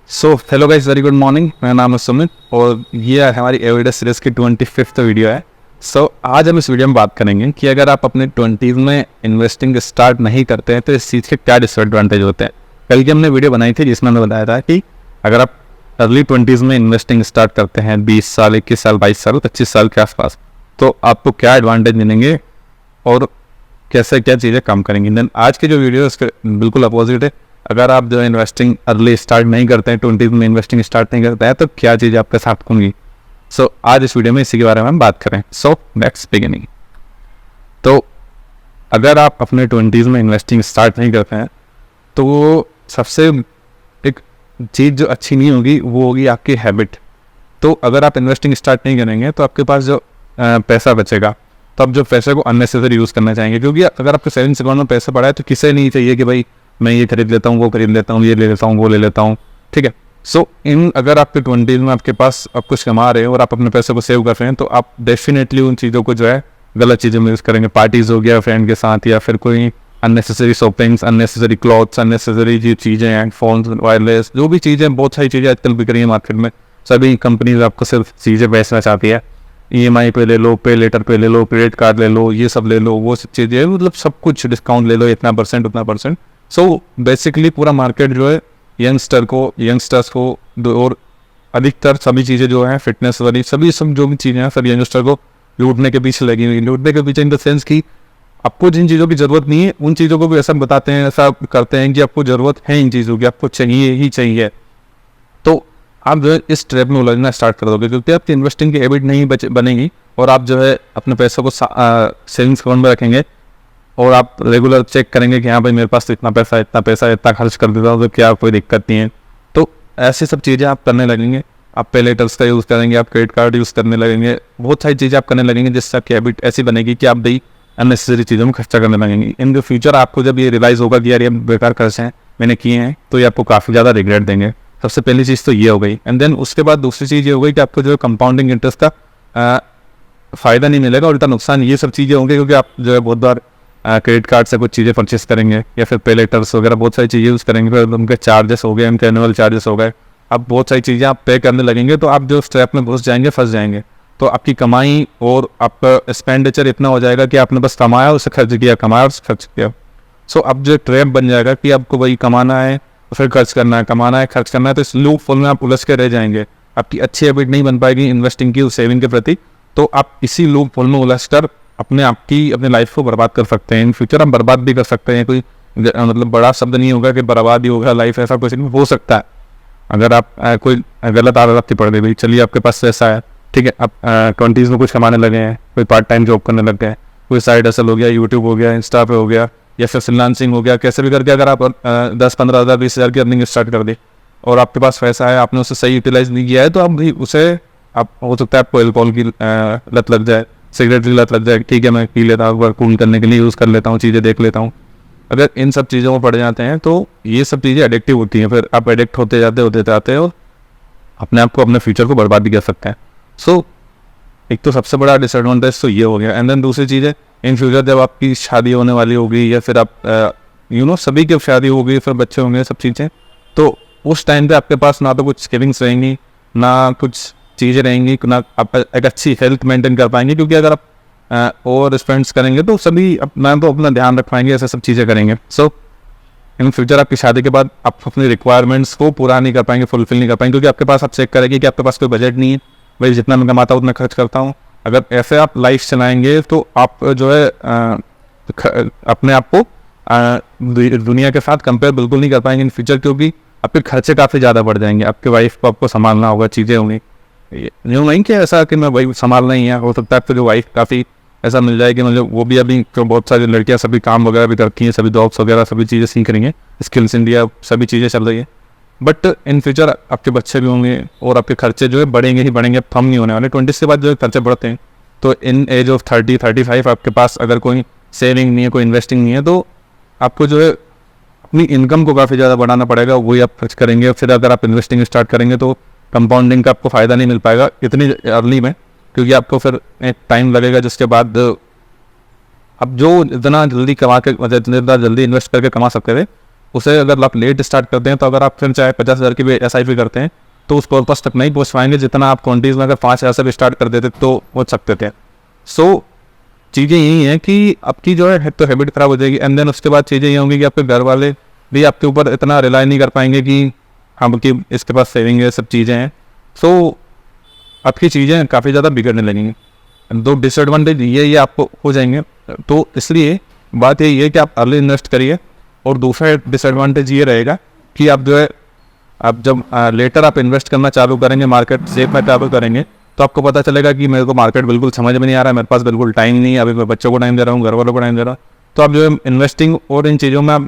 So hello guys, very good morning. मेरा नाम है सुमित और ये हमारी एवरीडे सीरीज की 25th वीडियो है। आज हम इस वीडियो में बात करेंगे कि अगर आप अपने 20s में इन्वेस्टिंग स्टार्ट नहीं करते हैं तो इस चीज़ के क्या डिसएडवांटेज होते हैं। कल की हमने वीडियो बनाई थी जिसमें हमने बताया था कि अगर आप अर्ली 20s में इन्वेस्टिंग स्टार्ट करते हैं 20 साल, 21 साल, 22 साल, 25 साल के आसपास, तो आपको क्या एडवांटेज मिलेंगे और कैसे क्या चीज़ें काम करेंगी। देन आज की जो वीडियो है उसके बिल्कुल अपोजिट है। अगर आप जो इन्वेस्टिंग अर्ली स्टार्ट नहीं करते हैं, 20s में इन्वेस्टिंग स्टार्ट नहीं करते हैं, तो क्या चीज़ें आपके साथ होंगी। आज इस वीडियो में इसी के बारे में हम बात करें। Let's beginning. तो अगर आप अपने 20s में इन्वेस्टिंग स्टार्ट नहीं करते हैं तो वो सबसे एक चीज़ जो अच्छी नहीं होगी वो होगी आपकी हैबिट। तो अगर आप इन्वेस्टिंग स्टार्ट नहीं करेंगे तो आपके पास जो पैसा बचेगा, तो आप जो पैसे को अननेसेसरी यूज़ करना चाहेंगे, क्योंकि अगर आपके सेविंग्स अकाउंट में पैसा पड़ा है तो किसे नहीं चाहिए कि भाई मैं ये खरीद लेता हूँ, वो खरीद लेता हूँ, ये ले लेता हूँ, वो ले लेता हूँ। ठीक है। अगर आपके 20s में आपके पास आप कुछ कमा रहे हो और आप अपने पैसे को सेव कर रहे हैं तो आप डेफिनेटली उन चीज़ों को जो है गलत चीज़ों में यूज़ करेंगे। पार्टीज़ हो गया फ्रेंड के साथ, या फिर कोई unnecessary shoppings, unnecessary clothes, unnecessary जो चीज़ें हैं, फोन, वायरलेस, जो भी चीज़ें, बहुत सारी चीज़ें आजकल बिक रही है मार्केट में। सभी कंपनीज आपको सिर्फ चीज़ें बेचना चाहती है। EMI पे ले लो, पे लेटर पे ले लो, क्रेडिट कार्ड ले लो, ये सब ले लो, वो सब चीज़ें, मतलब सब कुछ डिस्काउंट ले लो, इतना परसेंट उतना परसेंट। बेसिकली पूरा मार्केट जो है यंगस्टर्स को और अधिकतर सभी चीज़ें जो हैं फिटनेस वाली सभी सब जो भी चीज़ें हैं सब यंगस्टर को लूटने के पीछे लगी हुई। लूटने के पीछे इन द सेंस कि आपको जिन चीज़ों की ज़रूरत नहीं है उन चीज़ों को भी ऐसा बताते हैं, ऐसा करते हैं कि आपको ज़रूरत है इन चीज़ों की, आपको चाहिए ही चाहिए। तो आप जो है इस ट्रैप में उलझना स्टार्ट कर दोगे, क्योंकि आपकी इन्वेस्टिंग की हैबिट नहीं बनेगी और आप जो है अपने पैसों को सेविंग्स अकाउंट में रखेंगे और आप रेगुलर चेक करेंगे कि हाँ भाई मेरे पास तो इतना पैसा खर्च कर देता हूँ, तो क्या कोई दिक्कत नहीं है। तो ऐसी सब चीज़ें आप करने लगेंगे। आप पे लेटर्स का यूज़ करेंगे, आप क्रेडिट कार्ड यूज़ करने लगेंगे, बहुत सारी चीज़ें आप करने लगेंगे जिससे आपकी हैबिट ऐसी बनेगी कि आप भाई अननेसेसरी चीज़ों में खर्चा करने लगेंगे। इन द फ्यूचर आपको जब ये रियलाइज़ होगा कि यार ये बेकार खर्च हैं मैंने किए हैं, तो ये आपको काफ़ी ज़्यादा रिग्रेट देंगे। सबसे पहली चीज़ तो ये हो गई। एंड देन उसके बाद दूसरी चीज़ ये हो गई कि आपको जो है कंपाउंडिंग इंटरेस्ट का फ़ायदा नहीं मिलेगा, उल्टा नुकसान ये सब चीज़ें होंगी, क्योंकि आप जो है बहुत बार क्रेडिट कार्ड से कुछ चीज़ें परचेस करेंगे या फिर पे लेटर्स वगैरह बहुत सारी चीज़ें यूज़ करेंगे, फिर उनके चार्जेस हो गए, उनके एनुअल चार्जेस हो गए, अब बहुत सारी चीज़ें आप पे करने लगेंगे, तो आप जो स्ट्रैप में फंस जाएंगे। तो आपकी कमाई और आपका एक्सपेंडिचर इतना हो जाएगा कि आपने बस कमाया उसे खर्च किया, कमाया और खर्च किया। अब जो ट्रैप बन जाएगा कि आपको वही कमाना है फिर खर्च करना है, कमाना है खर्च करना है, तो इस लूप होल में आप उलझ के रह जाएंगे। आपकी अच्छी हैबिट नहीं बन पाएगी इन्वेस्टिंग की, सेविंग के प्रति। तो आप इसी लूप होल में उलझ कर अपने लाइफ को बर्बाद कर सकते हैं। इन फ्यूचर आप बर्बाद भी कर सकते हैं। कोई मतलब बड़ा शब्द नहीं होगा कि बर्बाद ही होगा लाइफ, ऐसा कुछ नहीं हो सकता है। अगर आप कोई गलत आदत पड़ गई, भाई चलिए आपके पास पैसा है, ठीक है, आप 20s में कुछ कमाने लगे हैं, कोई पार्ट टाइम जॉब करने लग गए, कोई साइड हसल हो गया, यूट्यूब हो गया, इंस्टा पे हो गया, या फिर फ्रीलांसिंग हो गया, कैसे भी करके अगर आप 10-15 हज़ार 20 हज़ार की अर्निंग स्टार्ट कर दी और आपके पास पैसा है, आपने उसे सही यूटिलाइज नहीं किया है, तो आप भी उसे आप हो सकता है आपको अल्कोहल की लत लग जाए, सिगरेट की लत लग जाए। ठीक है, मैं पी लेता हूँ, कूल करने के लिए यूज़ कर लेता हूँ, चीज़ें देख लेता हूँ। अगर इन सब चीज़ों में पड़ जाते हैं तो ये सब चीज़ें एडिक्टिव होती हैं, फिर आप एडिक्ट होते जाते हैं और अपने आप को, अपने फ्यूचर को बर्बाद भी कर सकते हैं। एक तो सबसे बड़ा डिसएडवांटेज तो ये हो गया। एंड देन दूसरी चीज़ है, इन फ्यूचर जब आपकी शादी होने वाली होगी या फिर आप सभी की शादी होगी, फिर बच्चे होंगे, सब चीज़ें, तो उस टाइम पे आपके पास ना तो कुछ सेविंग्स रहेंगी, ना कुछ चीज़ें रहेंगी, ना आप एक अच्छी हेल्थ मेंटेन कर पाएंगे, क्योंकि अगर आप ओवर स्पेंड्स करेंगे तो सभी ना तो अपना ध्यान रख पाएंगे, ऐसे सब चीज़ें करेंगे। इन फ्यूचर आपकी शादी के बाद आप अपनी रिक्वायरमेंट्स को पूरा नहीं कर पाएंगे, फुलफिल नहीं कर पाएंगे, क्योंकि आपके पास आप चेक करेंगे कि आपके पास कोई बजट नहीं है, भाई जितना मैं कमाता हूँ उतना खर्च करता हूँ। अगर ऐसे आप लाइफ चलाएंगे तो आप जो है अपने आप को दुनिया के साथ कंपेयर बिल्कुल नहीं कर पाएंगे इन फ्यूचर, क्योंकि आपके खर्चे काफ़ी ज़्यादा बढ़ जाएंगे। आपके वाइफ को आपको संभालना होगा, चीज़ें होंगी, यूँ नहीं कि ऐसा कि मैं वही संभालना ही है। हो सकता है आपको जो वाइफ काफ़ी ऐसा मिल जाए कि मतलब वो भी अभी तो बहुत सारी लड़कियां सभी काम वगैरह भी करती हैं, सभी जॉब्स वगैरह सभी चीज़ें सीख रही हैं, स्किल्स इंडिया सभी चीज़ें चल रही है। बट इन फ्यूचर आपके बच्चे भी होंगे और आपके खर्चे जो है बढ़ेंगे ही बढ़ेंगे, कम नहीं होने वाले। 20 के बाद जो है खर्चे बढ़ते हैं, तो इन एज ऑफ 30-35 आपके पास अगर कोई सेविंग नहीं है, कोई इन्वेस्टिंग नहीं है, तो आपको जो है अपनी इनकम को काफ़ी ज़्यादा बढ़ाना पड़ेगा, वही आप खर्च करेंगे। फिर अगर आप इन्वेस्टिंग स्टार्ट करेंगे तो कंपाउंडिंग का आपको फ़ायदा नहीं मिल पाएगा इतनी अर्ली में, क्योंकि आपको फिर एक टाइम लगेगा जिसके बाद अब जो इतना जल्दी कमा के, मतलब इतना जल्दी इन्वेस्ट करके कमा सकते थे, उसे अगर आप लेट स्टार्ट करते हैं तो अगर आप फिर चाहे 50,000 की भी SIP करते हैं तो उस पर्पस तक नहीं पहुँच पाएंगे जितना आप 20s में अगर 5,000 से भी स्टार्ट कर देते तो पहुँच सकते थे। सो चीज़ें यही हैं कि आपकी जो है तो हैबिट ख़राब हो जाएगी, एंड देन उसके बाद चीज़ें ये होंगी कि आपके घर वाले भी आपके ऊपर इतना रिलाई नहीं कर पाएंगे कि हाँ कि इसके पास सेविंग है, सब चीज़ें हैं। सो आपकी चीज़ें काफ़ी ज़्यादा बिगड़ने लगेंगी। दो डिसएडवांटेज ये आपको हो जाएंगे। तो इसलिए बात यही है कि आप अर्ली इन्वेस्ट करिए। और दूसरा डिसएडवांटेज ये रहेगा कि आप जो है आप जब लेटर आप इन्वेस्ट करना चालू करेंगे, मार्केट सेफ में चालू करेंगे, तो आपको पता चलेगा कि मेरे को मार्केट बिल्कुल समझ में नहीं आ रहा है, मेरे पास बिल्कुल टाइम नहीं है, अभी मैं बच्चों को टाइम दे रहा हूँ, घर वालों को टाइम दे रहा हूँ। तो आप जो है इन्वेस्टिंग और इन चीज़ों में आप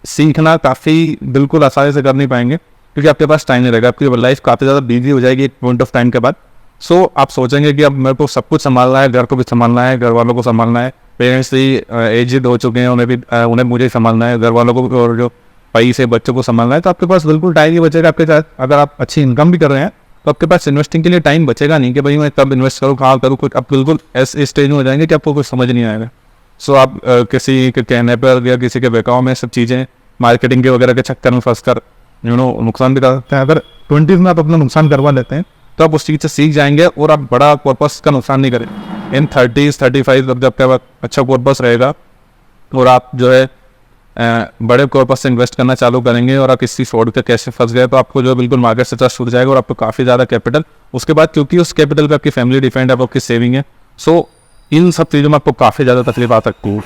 सीखना काफ़ी बिल्कुल आसानी से कर नहीं पाएंगे क्योंकि आपके पास टाइम नहीं रहेगा। आपकी लाइफ काफ़ी ज़्यादा बिजी हो जाएगी एक पॉइंट ऑफ टाइम के बाद। सो आप सोचेंगे कि अब मेरे को सब कुछ संभालना है, घर को भी संभालना है, घर वालों को संभालना है, पेरेंट्स भी एजड हो चुके हैं, उन्हें मुझे संभालना है, घर वालों को और जो पैसे बच्चों को संभालना है। तो आपके पास बिल्कुल टाइम नहीं बचेगा आपके साथ। अगर आप अच्छी इनकम भी कर रहे हैं तो आपके पास इन्वेस्टिंग के लिए टाइम बचेगा नहीं कि भाई मैं कब इन्वेस्ट करूँ, कहाँ करूँ, कुछ आप बिल्कुल ऐसे स्टेज में हो जाएंगे कि आपको कुछ समझ नहीं आएगा। सो आप किसी के कहने पर या किसी के बहकाव में सब चीज़ें मार्केटिंग के वगैरह के चक्कर में फंस कर नुकसान भी कर सकते हैं। अगर 20s में आप अपना नुकसान करवा लेते हैं तो आप उस चीज़ से सीख जाएंगे और आप बड़ा कॉर्पस का नुकसान नहीं करें। इन 30s 35 जब आपके पास अच्छा कॉर्पस रहेगा और आप जो है बड़े कॉर्पस से इन्वेस्ट करना चालू करेंगे और आप किसी फ्रॉड के कैसे फंस गए तो आपको जो है बिल्कुल मार्केट से ट्रस्ट छूट जाएगा और आपको काफ़ी ज़्यादा कैपिटल उसके बाद, क्योंकि उस कैपिटल पे आपकी फैमिली डिपेंड है, आपकी सेविंग है। सो इन सब चीज़ों में आपको काफ़ी ज़्यादा तकलीफ आ सकती है।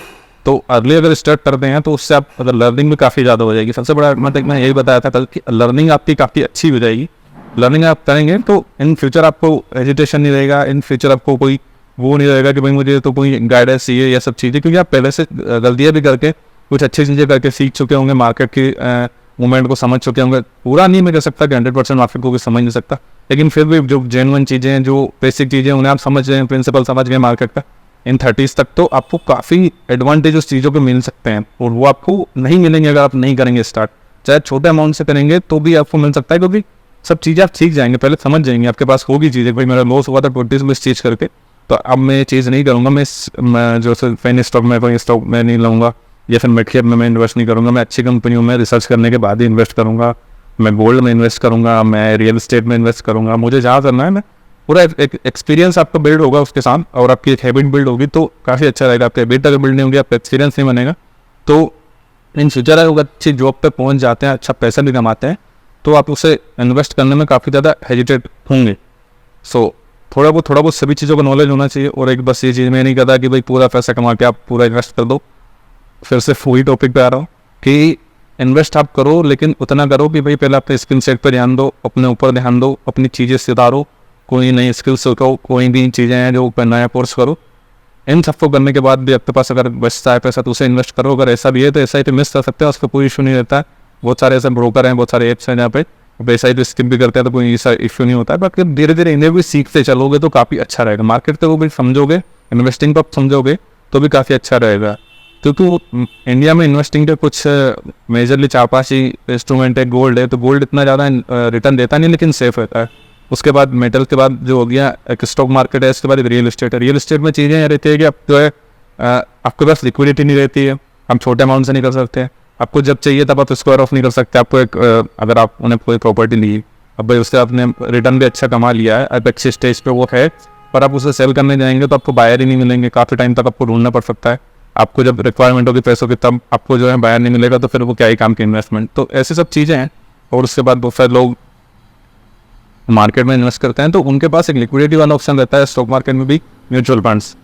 तो अर्ली अगर स्टार्ट करते हैं तो उससे आप अगर लर्निंग भी काफ़ी ज़्यादा हो जाएगी। सबसे बड़ा मतलब मैं यही बताया था कल कि लर्निंग आपकी काफ़ी अच्छी हो जाएगी। लर्निंग आप करेंगे तो इन फ्यूचर आपको एजिटेशन नहीं रहेगा, इन फ्यूचर आपको कोई वो नहीं रहेगा कि भाई मुझे तो कोई गाइडेंस चाहिए या सब चीज़ें, क्योंकि आप पहले से गलतियाँ भी करके कुछ अच्छी चीज़ें करके सीख चुके होंगे, मार्केट की मूवमेंट को समझ चुके होंगे। पूरा नहीं मैं कह सकता कि 100% मार्केट को भी समझ नहीं सकता, लेकिन फिर भी जो जेन्युइन चीज़ें हैं, जो बेसिक चीज़ें उन्हें आप समझ रहे हैं, प्रिंसिपल समझ गए मार्केट का, इन 30s तक तो आपको काफ़ी एडवांटेज उस चीज़ों को मिल सकते हैं और वो आपको नहीं मिलेंगे अगर आप नहीं करेंगे स्टार्ट। चाहे छोटे अमाउंट से करेंगे तो भी आपको मिल सकता है, क्योंकि सब चीज़ें आप सीख जाएंगे, पहले समझ जाएंगे, आपके पास होगी चीज़ें। भाई मेरा लॉस हुआ था 20s में इस चीज़ करके, तो अब मैं ये चीज़ नहीं करूँगा, मैं जो पेनी स्टॉक में कोई स्टॉक में नहीं लूँगा या फिर मिड कैप में मैं इन्वेस्ट नहीं करूँगा, मैं अच्छी कंपनियों में रिसर्च करने के बाद ही इन्वेस्ट करूँगा, मैं गोल्ड में इन्वेस्ट करूँगा, मैं रियल एस्टेट में इन्वेस्ट करूँगा। मुझे जहाँ करना है मैं पूरा एक एक्सपीरियंस आपका बिल्ड होगा उसके साथ, और आपकी एक हैबिट बिल्ड होगी तो काफ़ी अच्छा रहेगा। आपकी हैबिट अगर बिल्ड नहीं होगी, आपका एक्सपीरियंस नहीं बनेगा, तो इन फ्यूचर अगर अच्छी जॉब पे पहुंच जाते हैं, अच्छा पैसा भी कमाते हैं, तो आप उसे इन्वेस्ट करने में काफ़ी ज़्यादा हेजिटेट होंगे। सो थोड़ा बहुत सभी चीज़ों का नॉलेज होना चाहिए। और एक बस ये चीज़ मैं नहीं कहता कि भाई पूरा पैसा कमा के आप पूरा इन्वेस्ट कर दो। फिर से वही टॉपिक पे आ रहा हूँ कि इन्वेस्ट आप करो, लेकिन उतना करो कि भाई पहले अपने स्किल सेट पर ध्यान दो, अपने ऊपर ध्यान दो, अपनी चीज़ें सुधारो, कोई नई स्किल सीखो, कोई भी चीज़ें हैं जो नया कोर्स करो। इन सबको करने के बाद भी आपके पास अगर बचता है पैसा तो उसे इन्वेस्ट करो। अगर ऐसा भी है तो SIP मिस कर सकते हैं, उसका कोई इशू नहीं रहता है। बहुत सारे ऐसे ब्रोकर हैं, बहुत सारे ऐप्स हैं जहाँ पे SIP स्किप भी करते हैं तो कोई ऐसा इशू नहीं होता है। बाकी धीरे धीरे इन्हें भी सीखते चलोगे तो काफ़ी अच्छा रहेगा। मार्केट को भी समझोगे, इन्वेस्टिंग को आप समझोगे तो भी काफ़ी अच्छा रहेगा। क्योंकि इंडिया में इन्वेस्टिंग के कुछ मेजरली 4-5 ही इंस्ट्रूमेंट है। गोल्ड है तो गोल्ड इतना ज़्यादा रिटर्न देता नहीं, लेकिन सेफ रहता है। उसके बाद मेटल के बाद जो हो गया एक स्टॉक मार्केट है, इसके बाद रियल एस्टेट है। रियल एस्टेट में चीज़ें रहती है कि आप जो है आपके पास लिक्विडिटी नहीं रहती है, हम छोटे अमाउंट से नहीं कर सकते हैं। आपको जब चाहिए तब आप स्क्वायर ऑफ नहीं कर सकते। आपको एक अगर आप उन्हें कोई प्रॉपर्टी ली, अब भाई उससे आपने रिटर्न भी अच्छा कमा लिया है, अब अच्छे स्टेज पे वो है, पर आप उसे सेल करने जाएंगे तो आपको बायर ही नहीं मिलेंगे, काफ़ी टाइम तक आपको ढूंढना पड़ सकता है। आपको जब रिक्वायरमेंट होगी पैसों की तब आपको जो है बायर नहीं मिलेगा, तो फिर वो क्या ही काम की इन्वेस्टमेंट। तो ऐसी सब चीज़ें हैं। और उसके बाद बहुत सारे लोग मार्केट में इन्वेस्ट करते हैं तो उनके पास एक लिक्विडिटी वाला ऑप्शन रहता है स्टॉक मार्केट में भी, म्यूचुअल फंड्स।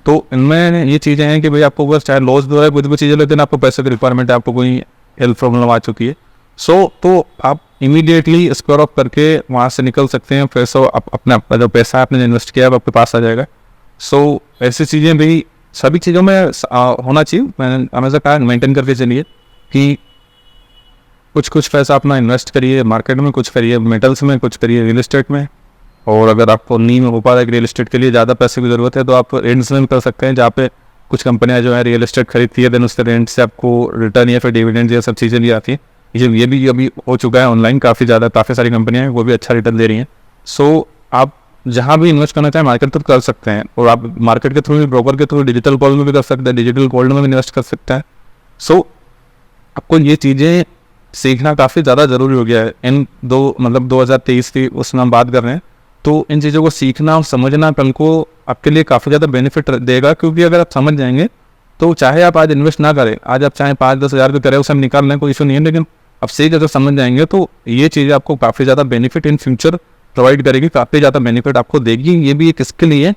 तो इनमें ये चीज़ें हैं कि भाई आपको बस चाहे लॉस दो है कुछ भी चीज़ें, लेकिन आपको पैसे की रिक्वायरमेंट है, आपको कोई हेल्थ प्रॉब्लम आ चुकी है, तो आप इमीडिएटली स्क्वायर ऑफ करके वहाँ से निकल सकते हैं। फिर अपना जो पैसा आपने इन्वेस्ट किया है आपके पास आ जाएगा। सो ऐसी चीज़ें भी सभी चीज़ों में होना चाहिए। मैंने हमेशा कहा मेंटेन करके चलिए कि कुछ पैसा अपना इन्वेस्ट करिए मार्केट में, कुछ करिए मेटल्स में, कुछ करिए रियल एस्टेट में। और अगर आपको नहीं हो पा रहा है रियल एस्टेट के लिए ज़्यादा पैसे की ज़रूरत है तो आप रेंट्स में कर सकते हैं, जहाँ पे कुछ कंपनियां जो है रियल एस्टेट खरीदती है, देन उसके रेंट से आपको रिटर्न या फिर डिविडेंड ये सब चीज़ें भी आती हैं। ये भी अभी हो चुका है ऑनलाइन, काफ़ी सारी कंपनियां हैं वो भी अच्छा रिटर्न दे रही हैं। सो आप जहाँ भी इन्वेस्ट करना चाहें मार्केट तो कर सकते हैं, और आप मार्केट के थ्रू, ब्रोकर के थ्रू, डिजिटल गोल्ड में भी कर सकते हैं, डिजिटल गोल्ड में भी इन्वेस्ट कर सकते हैं। सो आपको ये चीज़ें सीखना काफ़ी ज़्यादा ज़रूरी हो गया है। इन 2023 की उसमें हम बात कर रहे हैं, तो इन चीज़ों को सीखना और समझना कल को आपके लिए काफ़ी ज़्यादा बेनिफिट देगा, क्योंकि अगर आप समझ जाएंगे तो चाहे आप आज इन्वेस्ट ना करें, आज आप चाहे 5-10 हज़ार भी करें, उसे हम निकाल लें, कोई इशू नहीं है, लेकिन अब सीख अगर समझ जाएंगे तो ये चीज़ें आपको काफ़ी ज़्यादा बेनिफिट इन फ्यूचर प्रोवाइड करेगी, काफ़ी ज़्यादा बेनिफिट आपको देगी। ये भी एक स्किल ही है,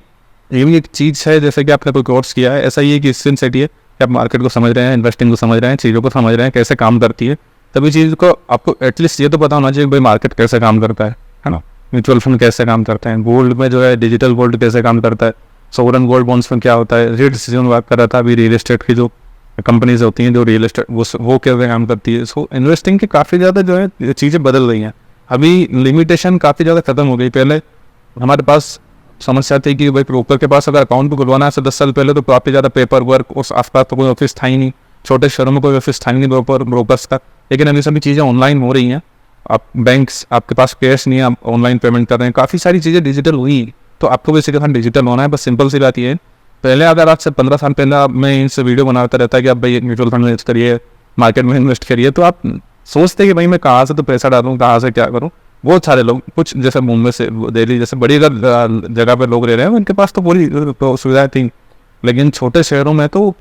ये भी एक चीज़ है, जैसे कि आपने कोई कोर्स किया है, ऐसा ही है कि स्किल सेट ही है कि आप मार्केट को समझ रहे हैं, इन्वेस्टिंग को समझ रहे हैं, चीज़ों को समझ रहे हैं, कैसे काम करती है। तभी चीज़ को आपको एटलीस्ट ये तो पता होना चाहिए कि भाई मार्केट कैसे काम करता है ना, म्यूचुअल फंड कैसे काम करते हैं, गोल्ड में जो है डिजिटल गोल्ड कैसे काम करता है, सोवरेन गोल्ड बॉन्ड्स में क्या होता है, रेट डिसीजन बात कर रहा था अभी, रियल एस्टेट की जो कंपनीज होती हैं जो रियल एस्टेट वो कैसे काम करती है। सो इन्वेस्टिंग की काफ़ी ज़्यादा जो है चीज़ें बदल रही हैं। अभी लिमिटेशन काफ़ी ज़्यादा खत्म हो गई। पहले हमारे पास समस्या थी कि भाई ब्रोकर के पास अगर अकाउंट भी खुलवाना है 10 साल पहले तो काफ़ी ज़्यादा पेपर वर्क, उस आसपास तो कोई ऑफिस था ही नहीं, छोटे शहरों में कोई ऑफिस था ही नहीं ब्रोकर्स का। लेकिन अभी सभी चीज़ें ऑनलाइन हो रही हैं, आप बैंक्स, आपके पास कैश नहीं है, आप ऑनलाइन पेमेंट कर रहे हैं, काफ़ी सारी चीज़ें डिजिटल हुई, तो आपको भी इसी के साथ डिजिटल होना है। बस सिंपल सी बात ये है, पहले अगर आज से 15 साल पहले मैं इनसे वीडियो बनाता रहता कि आप भाई म्यूचुअल फंड इन्वेस्ट करिए, मार्केट में इन्वेस्ट करिए, तो आप सोचते कि भाई मैं कहाँ से तो पैसा डालूँ, कहाँ से क्या करूँ। बहुत सारे लोग, कुछ जैसे मुंबई से दिल्ली जैसे बड़ी अगर जगह पे लोग रह रहे हैं उनके पास तो पूरी सुविधाएं थी, लेकिन छोटे शहरों में तो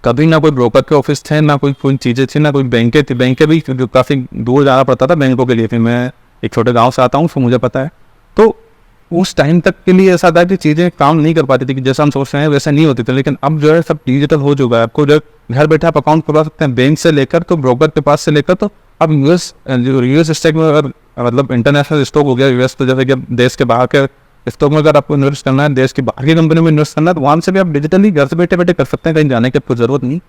कभी ना कोई ब्रोकर के ऑफिस थे, ना कोई चीज़ें थी, ना कोई बैंकें थी। बैंकें भी काफ़ी दूर जाना पड़ता था बैंकों के लिए। फिर मैं एक छोटे गांव से आता हूँ, तो मुझे पता है। तो उस टाइम तक के लिए ऐसा था कि चीज़ें काम नहीं कर पाती थी, कि जैसा हम सोच रहे हैं वैसा नहीं होती थी। लेकिन अब जो है सब डिजिटल हो चुका है। आपको जो घर बैठे आप अकाउंट खुलवा सकते हैं, बैंक से लेकर तो ब्रोकर के पास से लेकर, तो अब यूएस स्टॉक में अगर मतलब इंटरनेशनल स्टॉक हो गया यूएस, तो जैसे कि देश के बाहर के स्टॉक में अगर आपको इन्वेस्ट करना है, देश की बाहर की कंपनी में इन्वेस्ट करना है, तो वहाँ से भी आप डिजिटली घर से बैठे बैठे कर सकते हैं, कहीं जाने की आपको जरूरत नहीं।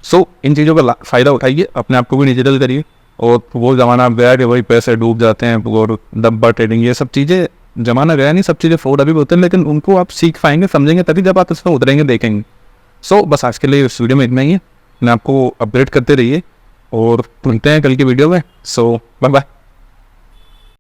सो इन चीज़ों का फ़ायदा उठाइए, अपने आप को भी डिजिटल करिए। और वो ज़माना अब गया कि वही पैसे डूब जाते हैं और डब्बा ट्रेडिंग, ये सब चीज़ें ज़माना गया नहीं। सब चीज़ें फ्रॉड अभी भी होते हैं, लेकिन उनको आप सीख पाएंगे, समझेंगे, तभी जब आप इसमें उतरेंगे, देखेंगे। सो बस आज के लिए इस वीडियो में इतना ही है। मैं आपको अपडेट करते रहिए और मिलते हैं कल की वीडियो में। सो बाय बाय।